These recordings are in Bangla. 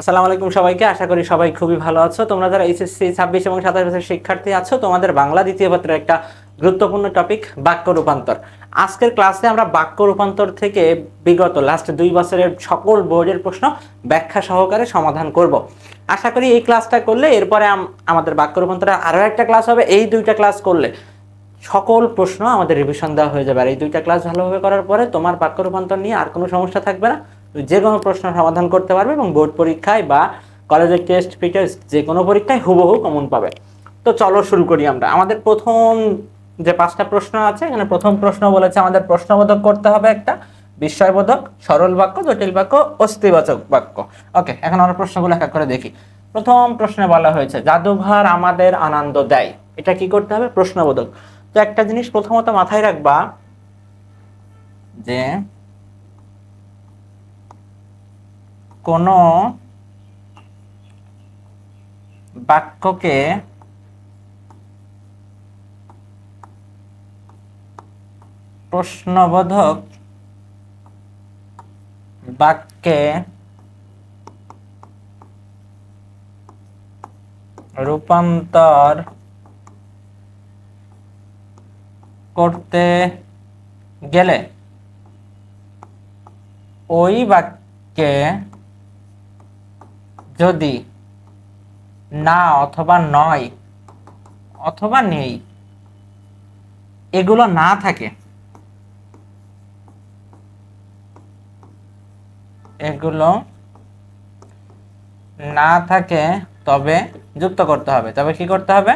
আসসালামু আলাইকুম সবাইকে, আশা করি সবাই খুবই ভালো আছো। তোমরা যারা এইচএসসি 26 এবং 27 বছরের শিক্ষার্থী আছো, তোমাদের বাংলা দ্বিতীয় পত্রের একটা গুরুত্বপূর্ণ টপিক বাক্য রূপান্তর। আজকের ক্লাসে আমরা বাক্য রূপান্তর থেকে বিগত লাস্ট 2 বছরের সকল বোর্ডের প্রশ্ন ব্যাখ্যা সহকারে সমাধান করব। আশা করি এই ক্লাসটা করলে এরপরে আমাদের বাক্য রূপান্তরের আরও একটা ক্লাস হবে। এই দুইটা ক্লাস করলে সকল প্রশ্ন আমাদের রিভিশন দেওয়া হয়ে যাবে। আর এই দুইটা ক্লাস ভালোভাবে করার পরে তোমার বাক্য রূপান্তর নিয়ে আর কোনো সমস্যা থাকবে না। যে কোনো প্রশ্ন সমাধান করতে পারবে এবং বোর্ড পরীক্ষায় বা কলেজের টেস্ট ফিটার্স যে কোনো পরীক্ষায় হুবহু কমন পাবে। তো চলো শুরু করি আমরা। আমাদের প্রথম যে 5টা প্রশ্ন আছে, এখানে প্রথম প্রশ্ন বলেছে আমাদের প্রশ্নবোধক করতে হবে একটা, বিস্ময়বোধক, সরল বাক্য, জটিল বাক্য, অস্তিবাচক বাক্য। ওকে, এখন আমরা প্রশ্নগুলো এক এক করে দেখি। প্রথম প্রশ্নে বলা হয়েছে জাদুঘর আমাদের আনন্দ দেয়। এটা কি করতে হবে? প্রশ্নবোধক। তো একটা জিনিস প্রথমত মাথায় রাখবা যে কোন বাক্যকে প্রশ্নবোধক বাক্যে রূপান্তর করতে গেলে ওই বাক্যে যদি না অথবা নয় অথবা নেই এগুলো না থাকে, এগুলো না থাকে তবে যুক্ত করতে হবে। তবে কি করতে হবে?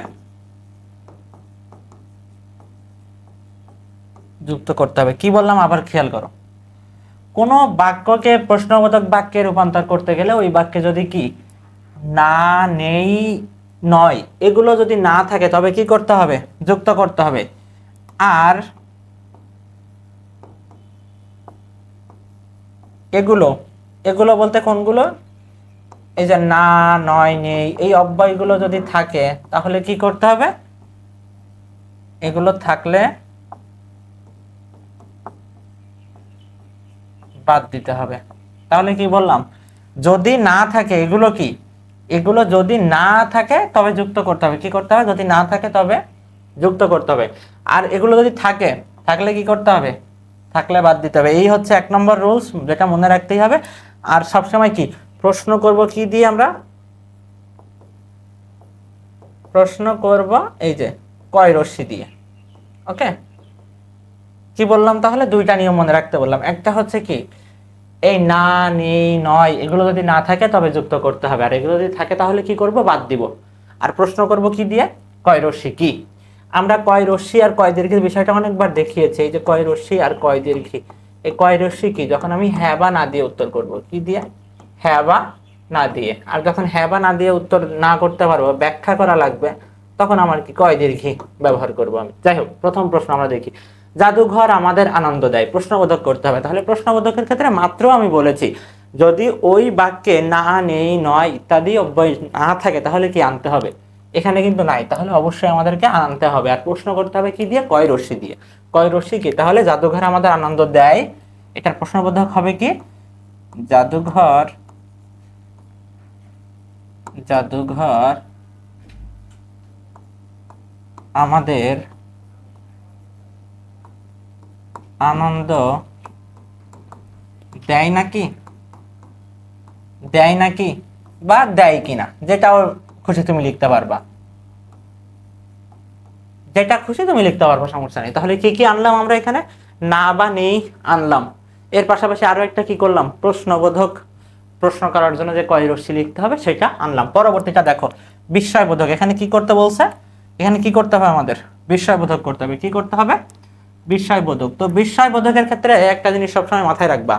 যুক্ত করতে হবে। কি বললাম আবার খেয়াল করো। কোন বাক্যকে প্রশ্নবোধক বাক্যে রূপান্তর করতে গেলে ওই বাক্যে যদি কি না, নেই, নয় এগুলো যদি না থাকে তবে কি করতে হবে? যুক্ত করতে হবে। আর এগুলো এগুলো বলতে কোনগুলো? এই যে না, নয়, নেই এই অব্যয়গুলো যদি থাকে তাহলে কি করতে হবে? এগুলো থাকলে বাদ দিতে হবে। তাহলে কি বললাম? যদি না থাকে এগুলো কি, এগুলো যদি না থাকে তবে যুক্ত করতে হবে। কি করতে হবে? যদি না থাকে তবে যুক্ত করতে হবে। আর এগুলো যদি থাকে, থাকলে কি করতে হবে? থাকলে বাদ দিতে হবে। এই হচ্ছে 1 নম্বর রুলস, যেটা মনে রাখতেই হবে। আর সবসময় কি প্রশ্ন করব কি দিয়ে? আমরা প্রশ্ন করব এই যে কয় রশ্মি দিয়ে। ওকে, কি বললাম তাহলে? দুইটা নিয়ম মনে রাখতে বললাম। একটা হচ্ছে কি এই না, নেই, নয় এগুলো যদি না থাকে তবে যুক্ত করতে হবে। আর এগুলো যদি থাকে তাহলে কি করব? বাদ দিব। আর প্রশ্ন করব কি দিয়ে? কয় রশ্মি কি। আমরা কয় রশ্মি আর কয় দীর্ঘির বিষয়টা অনেকবার দেখিয়েছি। এই যে কয় রশ্মি আর কয় দীর্ঘি, এই কয় রশ্মি কি? যখন আমি হ্যাঁ বা না দিয়ে উত্তর করব। কি দিয়ে? হ্যাঁ বা না দিয়ে। আর যখন হ্যাঁ বা না দিয়ে উত্তর না করতে পারবো, ব্যাখ্যা করা লাগবে, তখন আমার কি কয় দীর্ঘি ব্যবহার করব আমি। যাই হোক, প্রথম প্রশ্ন আমরা দেখি। জাদুঘর আমাদের আনন্দ দেয়। প্রশ্নবোধক করতে হবে। তাহলে প্রশ্নবোধকের ক্ষেত্রে মাত্র আমি বলেছি যদি ওই বাক্যে না, নেই, নয় ইত্যাদি অব্যয় না থাকে তাহলে কি আনতে হবে। এখানে কিন্তু নাই, তাহলে অবশ্যই আমাদেরকে আনতে হবে। আর প্রশ্ন করতে হবে কি দিয়ে? কয় রশ্মি দিয়ে। কয় রশ্মি কি? তাহলে জাদুঘর আমাদের আনন্দ দেয়, এটার প্রশ্নবোধক হবে কি? জাদুঘর জাদুঘর আমাদের আনন্দ দেয় নাকি, দেয় নাকি বা দেয় কিনা, যেটাও খুশি তুমি লিখতে পারবা, যেটা খুশি তুমি লিখতে পারবো, সমস্যা নেই। তাহলে কি কি আনলাম আমরা এখানে? না বা নেই আনলাম। এর পাশাপাশি আরো একটা কি করলাম? প্রশ্নবোধক, প্রশ্ন করার জন্য যে কয় রশ্মি লিখতে হবে সেটা আনলাম। পরবর্তীটা দেখো, বিস্ময়বোধক। এখানে কি করতে বলছে? এখানে কি করতে হবে আমাদের? বিস্ময়বোধক করতে হবে। কি করতে হবে? বিস্ময়বোধক। তো বিস্ময়বোধকের ক্ষেত্রে একটা জিনিস সবসময় মাথায় রাখবা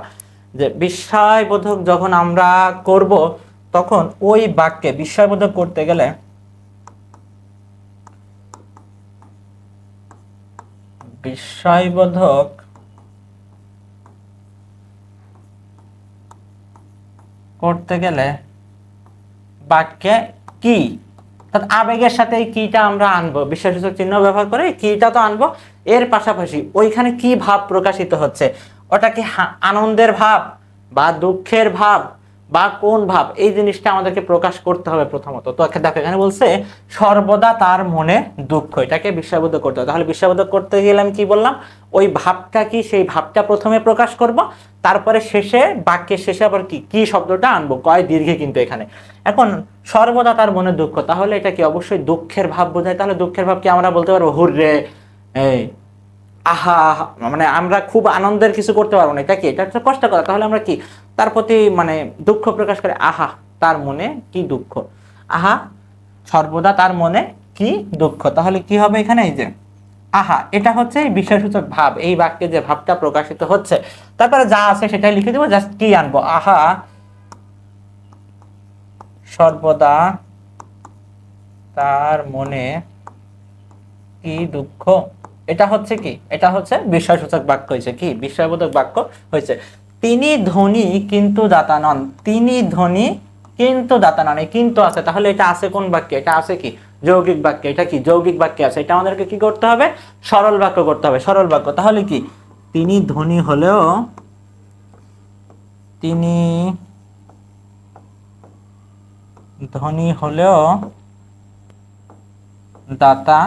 যে বিস্ময়বোধক যখন আমরা করব তখন ওই বাক্যে বিস্ময়বোধক করতে গেলে বিস্ময়বোধক করতে গেলে বাক্যে কি, আবেগের সাথে এই কিটা আমরা আনবো, বিশেষসূচক চিহ্ন ব্যবহার করে কিটা তো আনবো। এর পাশাপাশি ওইখানে কি ভাব প্রকাশিত হচ্ছে, ওটা কি আনন্দের ভাব বা দুঃখের ভাব বা কোন ভাব, এই জিনিসটা আমাদেরকে প্রকাশ করতে হবে প্রথমত। তো দেখো এখানে বলছে সর্বদা তার মনে দুঃখ, এটাকে বিস্ময়বোধক করতে হবে। তাহলে বিস্ময়বোধক করতে গেলে আমি কি বললাম, ওই ভাবটা কি, সেই ভাবটা প্রথমে প্রকাশ করব, তারপরে শেষে বাক্যের শেষে আবার কি কি শব্দটা আনবো, কয় দীর্ঘে কিন্তু এখানে। এখন সর্বদা তার মনে দুঃখ, তাহলে এটা কি অবশ্যই দুঃখের ভাব বোঝায়। তাহলে দুঃখের ভাব কি আমরা বলতে পারবো হুররে, এই আহা, মানে আমরা খুব আনন্দের কিছু করতে পারবো না, এটা কি, এটা হচ্ছে কষ্ট করা। তাহলে আমরা কি তার প্রতি মানে দুঃখ প্রকাশ করে, আহা তার মনে কি দুঃখ, আহা সর্বদা তার মনে কি দুঃখ। তাহলে কি হবে এখানে, এই যে আহা, এটা হচ্ছে বিষয়সূচক ভাব, এই বাক্যে যে ভাবটা প্রকাশিত হচ্ছে। তারপরে যা আছে সেটাই লিখে দেবো, জাস্ট কি আনবো, আহা সর্বদা তার মনে কি দুঃখ। এটা হচ্ছে কি, এটা হচ্ছে বিস্ময়সূচক বাক্য হয়েছে, কি বিস্ময়বোধক বাক্য হয়েছে। তিনি ধনী কিন্তু দাতা নন, তিনি ধনী কিন্তু দাতা নন, এই কিন্তু আছে, তাহলে এটা আছে কোন বাক্যে, এটা আছে কি যৌগিক বাক্যে। এটা কি যৌগিক বাক্যে আছে, এটা আমাদেরকে কি করতে হবে, সরল বাক্য করতে হবে, সরল বাক্য। তাহলে কি তিনি ধনী হলেও, তিনি ধনী হলেও দাতা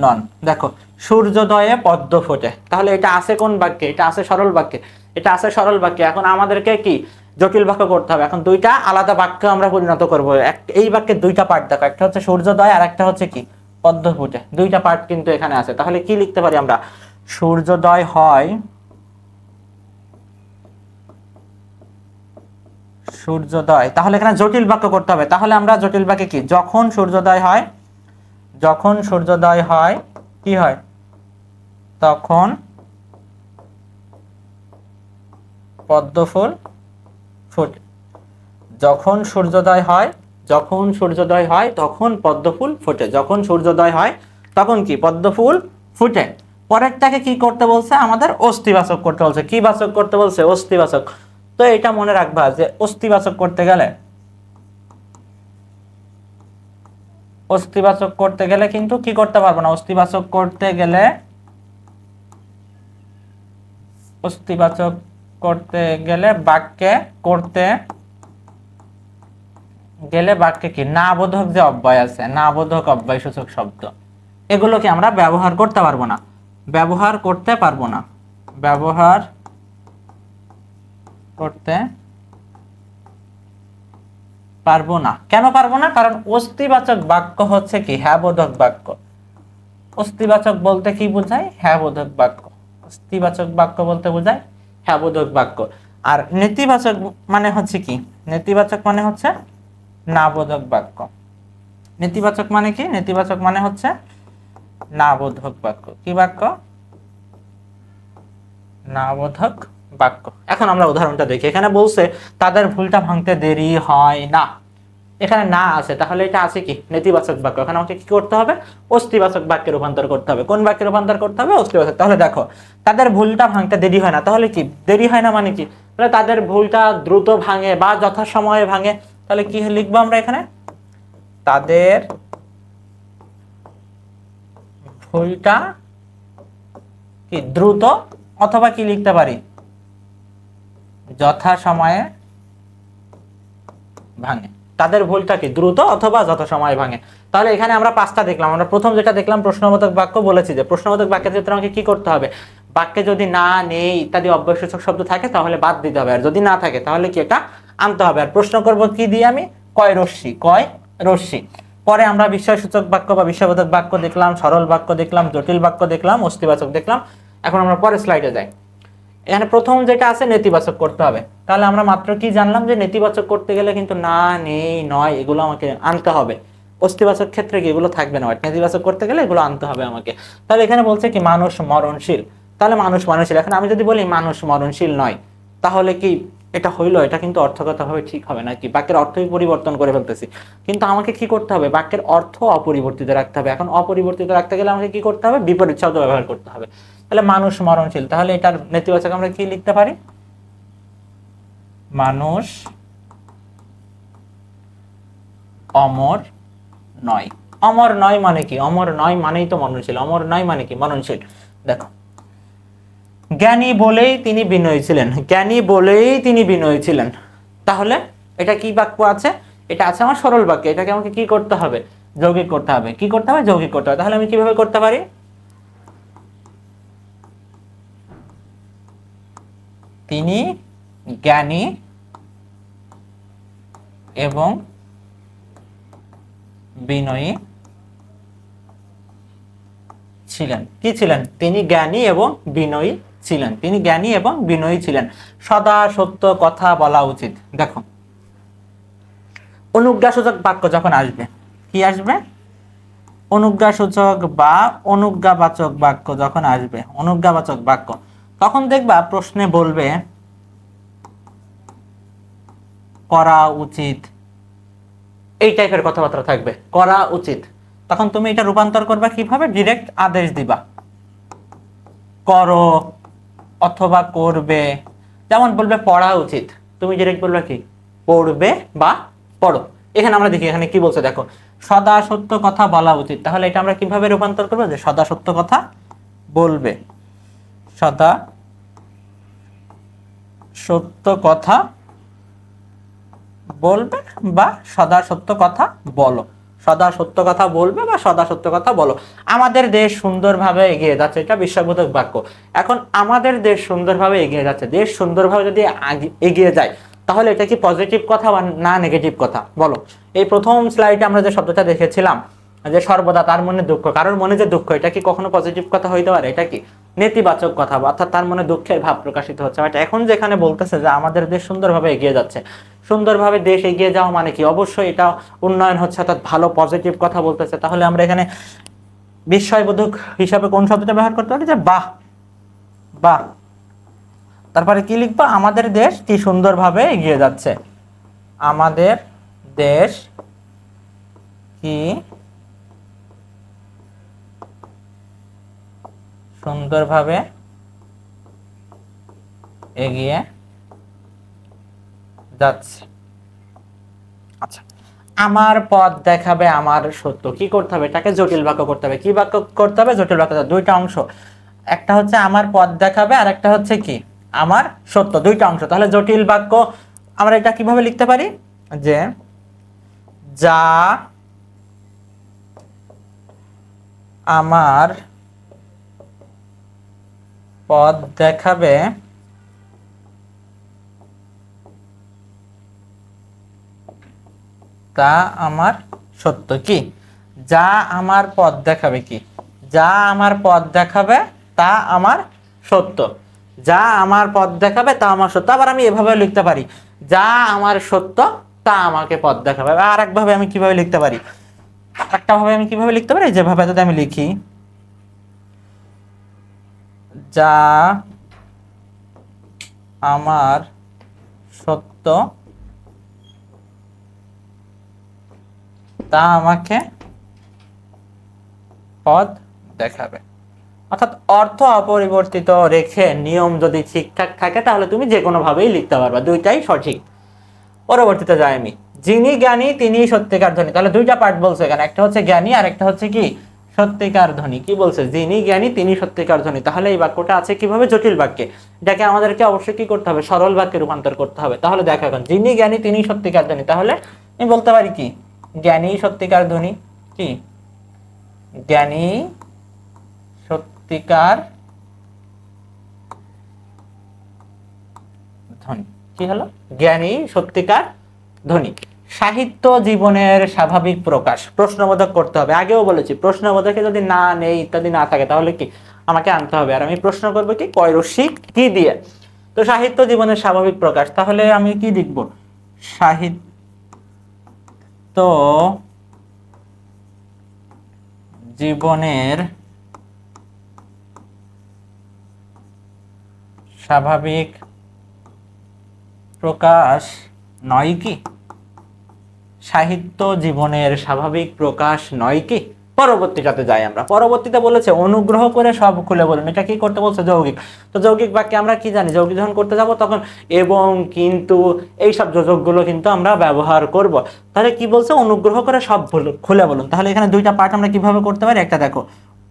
নন। দেখো সূর্যোদয়ে পদ্ম ফোটে, তাহলে এটা আছে কোন বাক্যে, এটা আছে সরল বাক্যে, এটা আছে সরল বাক্যে। এখন আমাদেরকে কি জটিল বাক্য করতে হবে। এখন দুইটা আলাদা বাক্য আমরা পরিণত করবো। এই বাক্যের দুইটা পার্ট দেখো, একটা হচ্ছে সূর্যোদয় আর একটা হচ্ছে কি পদ্ম ফোটে, দুইটা পার্ট কিন্তু এখানে আছে। তাহলে কি লিখতে পারি আমরা, সূর্যোদয় হয়, সূর্যোদয়, তাহলে এখানে জটিল বাক্য করতে হবে। তাহলে আমরা জটিল বাক্যে কি, যখন সূর্যোদয় হয়, যখন সূর্যোদয় হয় কি হয়, তখন পদ্মফুল ফোটে, যখন সূর্যোদয় হয়, যখন সূর্যোদয় হয় তখন পদ্মফুল ফোটে, যখন সূর্যোদয় হয় তখন কি পদ্মফুল ফুটে। পরেরটাকে কি করতে বলছে, আমাদের অস্তিবাচক করতে বলছে। কি বাচক করতে বলছে, অস্তিবাচক। তো এটা মনে রাখবা যে অস্তিবাচক করতে গেলে, অস্তিবাচক করতে গেলে কিন্তু কি করতে পারবো না, অস্তিবাচক করতে গেলে, অস্তিবাচক করতে গেলে বাক্যে, করতে গেলে বাক্যে কি না বোধক যে অব্যয় আছে, না বোধক অব্যয় সূচক শব্দ, এগুলোকে আমরা ব্যবহার করতে পারবো না, ব্যবহার করতে পারবো না, ব্যবহার করতে পারবো না। কেন পারবো না, কারণ অস্তিবাচক বাক্য হচ্ছে কি হ্যাঁ বোধক বাক্য। অস্তিবাচক বলতে কি বোঝায়, হ্যাঁ বোধক বাক্য। অস্তিবাচক বাক্য বলতে বোঝায় হ্যাঁ বোধক বাক্য। আর নেতিবাচক মানে হচ্ছে কি, নেতিবাচক মানে হচ্ছে না বোধক বাক্য। নেতিবাচক মানে কি, নেতিবাচক মানে হচ্ছে না বোধক বাক্য। কি বাক্য, না বোধক বাক্য। এখন আমরা উদাহরণটা দেখি। এখানে বলছে তাদের ভুলটা ভাঙতে দেরি হয় না, এখানে না আছে, তাহলে এটা আছে কি নেতিবাচক বাক্য। এখানে আমাকে কি করতে হবে, অস্তিবাচক বাক্যে রূপান্তর করতে হবে। কোন বাক্যে রূপান্তর করতে হবে, অস্তিবাচক। তাহলে দেখো তাদের ভুলটা ভাঙতে দেরি হয় না, তাহলে কি দেরি হয় না মানে কি, তাহলে তাদের ভুলটা দ্রুত ভাঙে বা যথাসময়ে ভাঙে। তাহলে কি লিখবো আমরা এখানে, তাদের ভুলটা কি দ্রুত, অথবা কি লিখতে পারি যথাসময়ে ভাঙে। তাদের ভুলটা কি দ্রুত অথবা যথাসময়ে ভাঙে। তাহলে এখানে আমরা পাঁচটা দেখলাম। আমরা প্রথম যেটা দেখলাম প্রশ্নবোধক বাক্য, বলেছি যে প্রশ্নবোধক বাক্যের ক্ষেত্রে আমাকে কি করতে হবে, বাক্যে যদি না, নেই ইত্যাদি অব্যয়সূচক শব্দ থাকে তাহলে বাদ দিতে হবে, আর যদি না থাকে তাহলে কি এটা আনতে হবে। আর প্রশ্ন করব কি দিয়ে, আমি কয় রশ্মি, কয় রশ্মি। পরে আমরা বিস্ময়সূচক বাক্য বা বিস্ময়বোধক বাক্য দেখলাম, সরল বাক্য দেখলাম, জটিল বাক্য দেখলাম, অস্তিবাচক দেখলাম। এখন আমরা পরের স্লাইডে যাই। এখানে প্রথম যেটা আছে নেতিবাচক করতে হবে। তাহলে আমরা মাত্র কি জানলাম যে নেতিবাচক করতে গেলে কিন্তু না, নেই, নয় এগুলো আমাকে আনতে হবে। অস্তিবাচক ক্ষেত্রে কি এগুলো থাকবে না, নেতিবাচক করতে গেলে এগুলো আনতে হবে আমাকে। তাহলে এখানে বলছে কি মানুষ মরণশীল, তাহলে মানুষ মরণশীল। এখন আমি যদি বলি মানুষ মরণশীল নয়, তাহলে কি এটা হইলো, এটা কিন্তু অর্থগতভাবে ঠিক হবে না, কি বাক্যের অর্থই পরিবর্তন করে ফেলতেছি। কিন্তু আমাকে কি করতে হবে, বাক্যের অর্থ অপরিবর্তিত রাখতে হবে। এখন অপরিবর্তিত রাখতে গেলে আমাকে কি করতে হবে, বিপরীত শব্দ ব্যবহার করতে হবে। তাহলে মানুষ মরণশীল, তাহলে এটার নেতিবাচক আমরা কি লিখতে পারি, মানুষ অমর নয়। অমর নয় মানে কি, অমর নয় মানেই তো মরণশীল, অমর নয় মানে কি মরণশীল। দেখো জ্ঞানী বলেই তিনি বিনয়ী ছিলেন, জ্ঞানী বলেই তিনি বিনয়ী ছিলেন, তাহলে এটা কি বাক্য আছে? এটা আছে আমার সরল বাক্য, এটাকে আমাকে কি করতে হবে? যৌগিক করতে হবে। কি করতে হবে? যৌগিক করতে হবে। তাহলে আমি কিভাবে করতে পারি? তিনি জ্ঞানী এবং বিনয়ী ছিলেন। কি ছিলেন? তিনি জ্ঞানী এবং বিনয়ী ছিলেন। তিনি জ্ঞানী এবং বিনয়ী ছিলেন। সদা সত্য কথা বলা উচিত। দেখো, অনুজ্ঞাসূচক বাক্য যখন আসবে, কি আসবে? অনুজ্ঞাসূচক বা অনুজ্ঞাবাচক বাক্য যখন আসবে, অনুজ্ঞাবাচক বাক্য, তখন দেখবা প্রশ্নে বলবে করা উচিত, এই টাইপের কথাবার্তা থাকবে, করা উচিত। তখন তুমি এটা রূপান্তর করবা কিভাবে? ডিরেক্ট আদেশ দিবা, করো অথবা করবে। যেমন বলবে পড়া উচিত, তুমি ডিরেক্ট বলবে কি? পড়বে বা পড়ো। এখানে আমরা দেখি এখানে কি বলছে, দেখো, সদা সত্য কথা বলা উচিত। তাহলে এটা আমরা কিভাবে রূপান্তর করবো? যে সদা সত্য কথা বলবে, সদা সত্য কথা বলবে বা সদা সত্য কথা বলো। সদা সত্য কথা বলবে বা সদা সত্য কথা বলো। আমাদের দেশ সুন্দরভাবে এগিয়ে যাচ্ছে, এটা বিশ্বাসবোধক বাক্য। এখন আমাদের দেশ সুন্দরভাবে এগিয়ে যাচ্ছে, দেশ সুন্দরভাবে যদি এগিয়ে যায়, তাহলে এটা কি পজিটিভ কথা বা না নেগেটিভ কথা? বলো। এই প্রথম স্লাইডে আমরা যে শব্দটা দেখেছিলাম যে সর্বদা তার মনে দুঃখ, কারোর মনে যে দুঃখ, এটা কি কখনো পজিটিভ কথা হইতে পারে? এটা কি নেতিবাচক কথা, অর্থাৎ তার মনে দুঃখের ভাব প্রকাশিত হচ্ছে। বাট এখন যেখানে বলতেছে যে আমাদের দেশ সুন্দরভাবে এগিয়ে যাচ্ছে, সুন্দরভাবে দেশ এগিয়ে যাওয়া মানে কি? অবশ্যই এটা উন্নয়ন হচ্ছে, অর্থাৎ ভালো পজিটিভ কথা বলতেছে। তাহলে আমরা এখানে বিস্ময়বোধক হিসাবে কোন শব্দটা ব্যবহার করতে পারি? যে বাহ। বাহ, তারপরে কি লিখবো? আমাদের দেশ কি সুন্দরভাবে এগিয়ে যাচ্ছে। আমাদের দেশ কি সুন্দরভাবে এগিয়ে যাচ্ছে। আচ্ছা, আমার পথ দেখাবে আমার সত্য, কি করতে হবে? এটাকে জটিল বাক্য করতে হবে। কি বাক্য করতে হবে? জটিল বাক্য। দুইটা অংশ, একটা হচ্ছে আমার পথ দেখাবে আর একটা হচ্ছে কি? আমার সত্য। দুইটা অংশ। তাহলে জটিল বাক্য আমরা এটা কিভাবে লিখতে পারি? যে যা আমার পথ দেখাবে তা আমার সত্য। কি? যা আমার পথ দেখাবে, কি? যা আমার পথ দেখাবে তা আমার সত্য। যা আমার পথ দেখাবে তা আমার সত্য। আবার আমি এভাবে লিখতে পারি, যা আমার সত্য তা আমাকে পথ দেখাবে। আর একভাবে আমি কিভাবে লিখতে পারি? একটা ভাবে আমি কিভাবে লিখতে পারি? যেভাবে যদি আমি লিখি, যা আমার সত্য তা আমাকে পথ দেখাবে। অর্থাৎ অর্থ অপরিবর্তিত রেখে নিয়ম যদি ঠিকঠাক থাকে, তাহলে তুমি যে কোনো ভাবেই লিখতে পারবা, দুইটাই সঠিক। পরবর্তীতে যাই আমি, যিনি জ্ঞানী তিনি সত্যিকার ধনী। তাহলে দুইটা পার্ট বলছে এখানে, একটা হচ্ছে জ্ঞানী আর একটা হচ্ছে কি? সত্যিকার ধনী। কি বলছে? যিনি জ্ঞানী তিনি সত্যিকার ধনী। তাহলে এই বাক্যটা আছে কিভাবে? জটিল বাক্যে। এটাকে আমাদেরকে অবশ্যই কি করতে হবে? সরল বাক্যে রূপান্তর করতে হবে। তাহলে দেখো, এখন যিনি জ্ঞানী তিনি সত্যিকার ধনী, তাহলে আমি বলতে পারি কি? জ্ঞানী সত্যিকার ধনী। কি? জ্ঞানী সত্যিকার ধনী। কি হলো? জ্ঞানী সত্যিকার ধনী। সাহিত্য জীবনের স্বাভাবিক প্রকাশ। প্রশ্নবোধক করতে হবে। আগেও বলেছি, প্রশ্নবোধকে যদি না, নেই, ইত্যাদি না থাকে, তাহলে কি আমাকে আনতে হবে। আর আমি প্রশ্ন করবো কি? কয় রশ্মিক কি দিয়ে? তো সাহিত্য জীবনের স্বাভাবিক প্রকাশ, তাহলে আমি কি লিখব? সাহিত্য জীবনের স্বাভাবিক প্রকাশ নয় কি? সাহিত্য জীবনের স্বাভাবিক প্রকাশ নয় কি? পরবর্তীটাতে যাই আমরা। পরবর্তীতে বলেছে অনুগ্রহ করে সব খুলে বলুন। এটা কি করতে বলছে? যৌগিক। তো যৌগিক বাক্যে আমরা কি জানি? যৌগিক যখন করতে যাব তখন এবং, কিন্তু, এইসব যোজকগুলো কিন্তু আমরা ব্যবহার করব। তাহলে কি বলছে? অনুগ্রহ করে সব খুলে বলুন। তাহলে এখানে দুইটা পার্ট আমরা কিভাবে করতে পারি? একটা দেখো,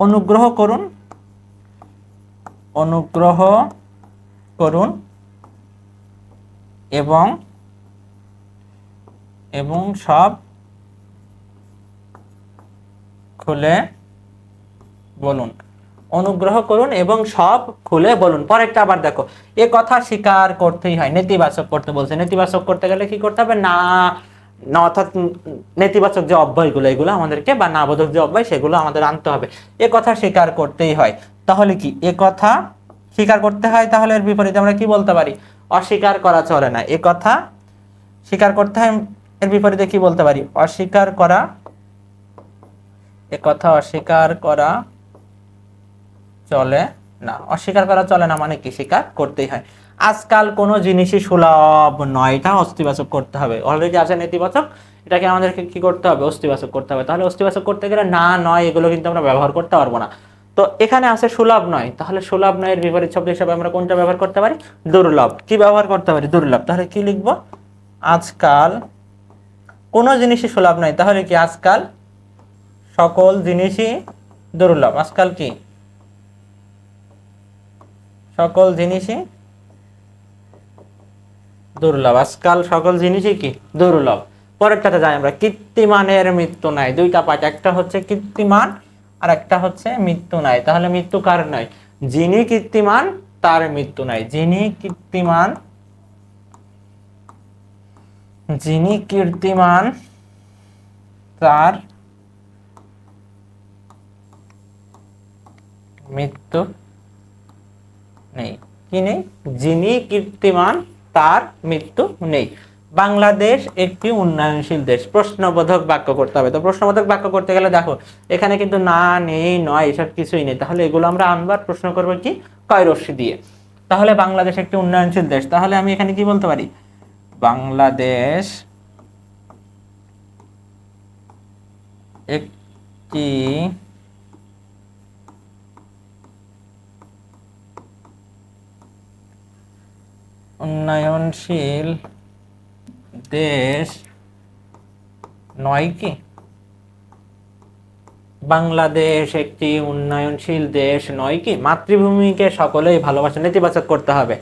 অনুগ্রহ করুন, অনুগ্রহ করুন এবং এবং সব খুলে বলুন। অনুগ্রহ করুন এবং সব খুলে বলুন। পরেরটা আবার দেখো, এ কথা স্বীকার করতেই হয়, নেতিবাচক করতে বলছে। নেতিবাচক করতে গেলে কি করতে হবে? না না, অর্থাৎ নেতিবাচক যে অব্যয়গুলো এগুলো আমাদেরকে, বা না বোধক যে অব্যয় সেগুলো আমাদের আনতে হবে। এ কথা স্বীকার করতেই হয়, তাহলে কি এ কথা স্বীকার করতে হয়, তাহলে এর বিপরীতে আমরা কি বলতে পারি? অস্বীকার করা চলে না। এ কথা স্বীকার করতে হয়, এর বিপরীতে কি বলতে পারি? অস্বীকার করা। এ কথা অস্বীকার করা চলে না। অস্বীকার করা চলে না মানে কি? স্বীকার করতেই হয়। আজকাল কোনো জিনিসই সুলভ নয়, এটা অস্তিবাচক করতে হবে। অলরেডি আছে নেতিবাচক, এটাকে আমাদেরকে কি করতে হবে? অস্তিবাচক করতে হবে। তাহলে অস্তিবাচক করতে গেলে না, নয় এগুলো কিন্তু আমরা ব্যবহার করতে পারবো না। তো এখানে আছে সুলভ নয়, তাহলে সুলভ নয়ের বিপরীত শব্দ হিসেবে আমরা কোনটা ব্যবহার করতে পারি? দুর্লভ। কি ব্যবহার করতে পারি? দুর্লভ। তাহলে কি লিখবো? আজকাল কোনো জিনিসই সুলভ নয়, তাহলে কি আজকাল সকল জিনিসই দুর্লভ। আজকাল কি সকল জিনিসই দুর্লভ। আজকাল সকল জিনিসই কি? দুর্লভ। পরেরটাতে যাই আমরা, কীর্তিমানের মৃত্যু নাই। দুইটা পার্ট, একটা হচ্ছে কীর্তিমান আর একটা হচ্ছে মৃত্যু নাই। তাহলে মৃত্যু কার নাই? যিনি কীর্তিমান তার মৃত্যু নাই। যিনি কীর্তিমান, যিনি কীর্তিমান তার মৃত্যু নেই। কি নেই? যিনি কীর্তিমান তার মৃত্যু নেই। বাংলাদেশ একটি উন্নয়নশীল দেশ। প্রশ্নবোধক বাক্য করতে হবে। তো প্রশ্নবোধক বাক্য করতে গেলে দেখো এখানে কিন্তু না, নেই, নয় এসব কিছুই নেই। তাহলে এগুলো আমরা আনবার প্রশ্ন করবো কি? কয় রশ্মি দিয়ে। তাহলে বাংলাদেশ একটি উন্নয়নশীল দেশ, তাহলে আমি এখানে কি বলতে পারি? বাংলাদেশ একটি উন্নয়নশীল দেশ নয় কি? বাংলাদেশ একটি উন্নয়নশীল দেশ নয় কি? মাতৃভূমিকে সকলেই ভালোবাসে, নেতিবাচক করতে হবে।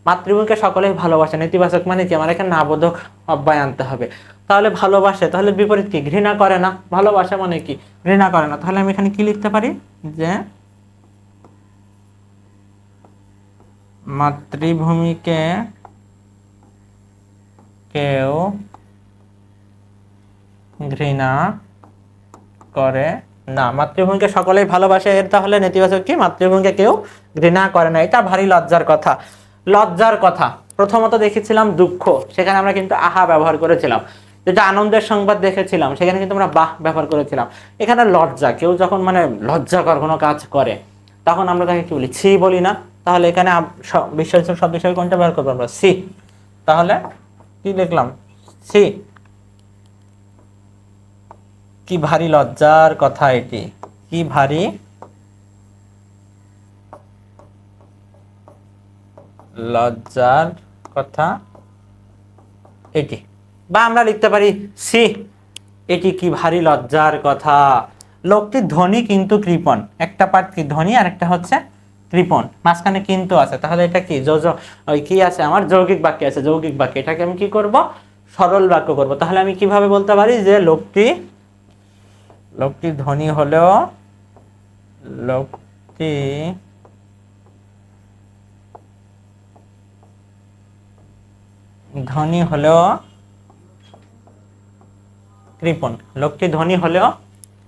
মাতৃভূমিকে সকলেই ভালোবাসে, নেতিবাচক মানে কি? আমার এখানে নাবোধক অব্যয় আনতে হবে। তাহলে ভালোবাসে, তাহলে বিপরীত কি? ঘৃণা করে না। ভালোবাসা মানে কি? ঘৃণা করে না। তাহলে আমি এখানে কি লিখতে পারি? যে মাতৃভূমিকে কেউ ঘৃণা করে না। মাতৃভূমিকে সকলেই ভালোবাসে, এর তাহলে নেতিবাচক কি? মাতৃভূমিকে কেউ ঘৃণা করে না। এটা ভারী লজ্জার কথা। লজ্জার কথা প্রথমত দেখেছিলাম দুঃখ, সেখানে আমরা কিন্তু আহা ব্যবহার করেছিলাম। যেটা আনন্দের সংবাদ দেখেছিলাম সেখানে কিন্তু আমরা বাহ ব্যবহার করেছিলাম। এখানে লজ্জা, কেউ যখন মানে লজ্জাকর কোনো কাজ করে তখন আমরা তাকে কি বলি? ছি বলি না। তাহলে এখানে বিশ্বাসযোগ্য শব্দ হিসেবে কোনটা ব্যবহার করবো আমরা? সি। তাহলে কি লিখলাম? সি। কি ভারী লজ্জার কথা এটি। কি ভারী লজ্জার কথা এটি। বা আমরা লিখতে পারি সি, এটি কি ভারী লজ্জার কথা। লোকটি ধনী কিন্তু কৃপণ। একটা পার্ট কি? ধনী, আর একটা হচ্ছে কৃপণ। মাঝখানে কিন্তু আছে, তাহলে এটা কি? ওই কি আছে আমার? যৌগিক বাক্য আছে। যৌগিক বাক্য, এটাকে আমি কি করব? সরল বাক্য করব। তাহলে আমি কিভাবে বলতে পারি যে লোকটি ধনী হলেও, লোকটি ধনী হলেও কৃপণ। লোকটি ধনী হলেও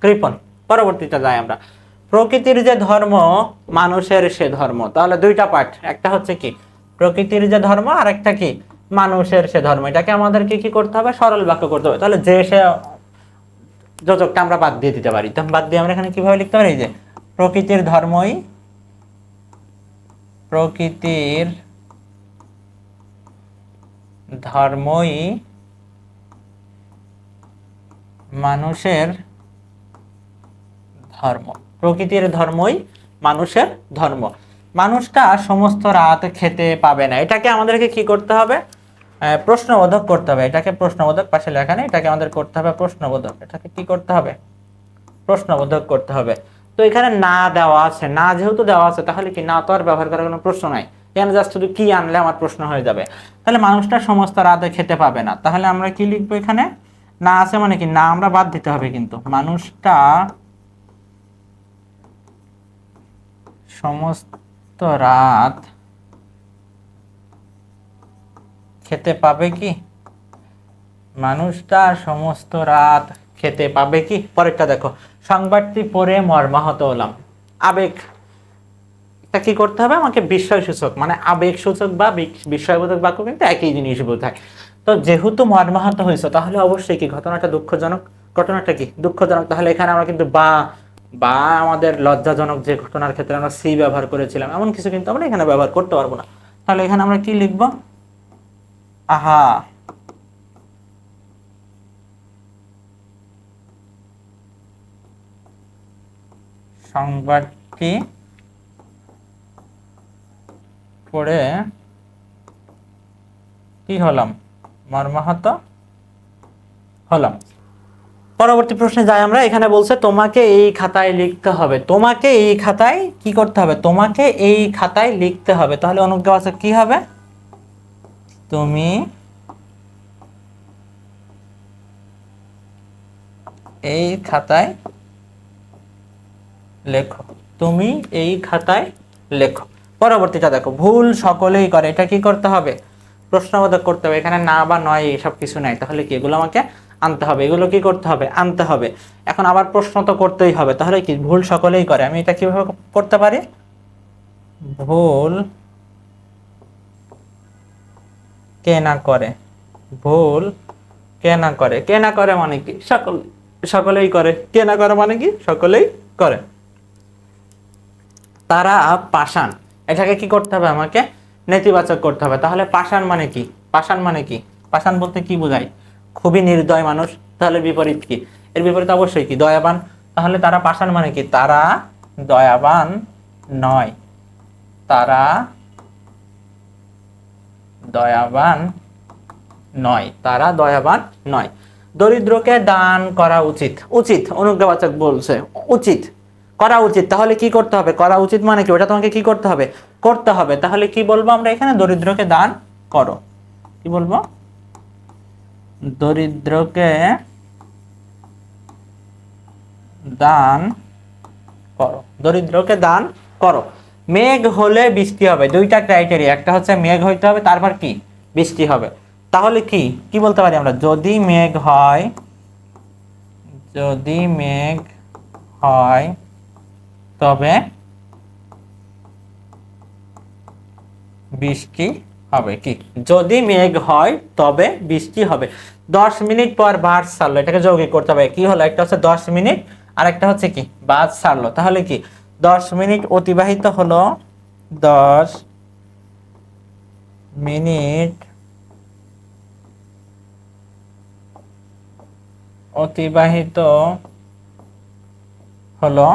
কৃপণ। পরবর্তীটা যাই আমরা, প্রকৃতির যে ধর্ম মানুষের সে ধর্ম। তাহলে দুইটা পার্ট, একটা হচ্ছে কি? প্রকৃতির যে ধর্ম, আর একটা কি? মানুষের সে ধর্ম। এটাকে আমাদেরকে কি করতে হবে? সরল বাক্য করতে হবে। তাহলে যে সে যোজকটা আমরা বাদ দিয়ে দিতে পারি। তো বাদ দিয়ে আমরা এখানে কিভাবে লিখতে পারি? যে প্রকৃতির ধর্মই, প্রকৃতির ধর্মই মানুষের ধর্ম। প্রকৃতির ধর্মই মানুষের ধর্ম। মানুষটা সমস্ত রাত খেতে পাবে না। এটাকে আমাদেরকে কি করতে হবে? প্রশ্নবোধক করতে হবে। এটাকে প্রশ্নবোধক, পাশে লেখা নেই, এটাকে আমাদের করতে হবে প্রশ্নবোধক। এটাকে কি করতে হবে? প্রশ্নবোধক করতে হবে। তো এখানে না দেওয়া আছে, না যেহেতু দেওয়া আছে তাহলে কি? না তো আর ব্যবহার করার কোনো প্রশ্ন নাই। এখানে জাস্ট শুধু কি আনলে আমার প্রশ্ন হয়ে যাবে। তাহলে মানুষটা সমস্ত রাতে খেতে পাবে না, তাহলে আমরা কি লিখবো এখানে? না আছে মানে কি, না আমরা বাদ দিতে হবে, কিন্তু মানুষটা সমস্ত রাত খেতে পাবে কি? মানুষটা সমস্ত রাত খেতে পাবে কি? পরেরটা দেখো, সংবাদটি পড়ে মর্মাহত হলাম। আবেগ, এটা কি করতে হবে আমাকে? বিস্ময় সূচক, মানে আবেগ সূচক বা বিস্ময়বোধক বাক্য কিন্তু একই জিনিস বোঝায়। তো যেহেতু মর্মাহত হয়েছে, তাহলে অবশ্যই কি ঘটনাটা দুঃখজনক। ঘটনাটা কি দুঃখজনক, তাহলে এখানে আমরা কিন্তু বা বা আমাদের লজ্জাজনক যে ঘটনার ক্ষেত্রে আমরা সি ব্যবহার করেছিলাম, এমন কিছু কিন্তু আমরা এখানে ব্যবহার করতে পারবো না। তাহলে এখানে আমরা কি লিখবো? আহা, সংবাদটি পড়ে কি হলাম? মর্মাহত হলাম। পরবর্তী প্রশ্নে যাই আমরা। এখানে বলছে তোমাকে এই খাতায় লিখতে হবে। তোমাকে এই খাতায় কি করতে হবে? তোমাকে এই খাতায় লিখতে হবে। তাহলে অনুজ্ঞাবাচক কি হবে? তুমি এই খাতায় লেখো। তুমি এই খাতায় লেখো। পরবর্তীটা দেখো, ভুল সকলেই করে। এটা কি করতে হবে? প্রশ্নবোধক করতে হবে। এখানে না বা নয় এসব কিছু নাই, তাহলে কি এগুলো আমাকে আনতে হবে। এগুলো কি করতে হবে? আনতে হবে। এখন আবার প্রশ্ন তো করতেই হবে, তাহলে কি ভুল সকলেই করে, আমি এটা কিভাবে করতে পারি? ভুল কে না করে। ভুল কে না করে। কে না করে মানে কি? সকলেই করে। কে না করে মানে কি? সকলেই করে। তারা পাষাণ, এটাকে কি করতে হবে আমাকে? নেতিবাচক করতে হবে। তাহলে পাষাণ মানে কি? পাষাণ মানে কি? পাষাণ বলতে কি বোঝায়? খুবই নির্দয় মানুষ। তাহলে বিপরীত কি? এর বিপরীত অবশ্যই কি? দয়াবান। তাহলে তারা পাষাণ মানে কি? তারা দয়াবান নয়। তারা দয়াবান নয়। তারা দয়াবান নয়। দরিদ্রকে দান করা উচিত। উচিত অনুজ্ঞাবাচক বলছে, উচিত করা উচিত। তাহলে কি করতে হবে? করা উচিত মানে কি? ওটা তোমাকে কি করতে হবে? করতে হবে। তাহলে কি বলবো আমরা এখানে? দরিদ্রকে দান করো। কি বলবো? দরিদ্রকে দান করো। দরিদ্রকে দান করো। মেঘ হলে বৃষ্টি হবে। দুইটা ক্রাইটেরিয়া, একটা হচ্ছে মেঘ হইতে হবে, তারপর কি? বৃষ্টি হবে। তাহলে কি কি বলতে পারি আমরা? যদি মেঘ হয়, যদি মেঘ হয় তবে বৃষ্টি হবে। কি? যদি মেঘ হয় তবে বৃষ্টি হবে। 10 মিনিট পর বাস ছাড়লো, এটাকে যৌগিক করতে হবে। কি হলো? একটা হচ্ছে 10 মিনিট, আর একটা হচ্ছে কি? বাস ছাড়লো। তাহলে কি 10 মিনিট অতিবাহিত হলো। 10 মিনিট অতিবাহিত হলো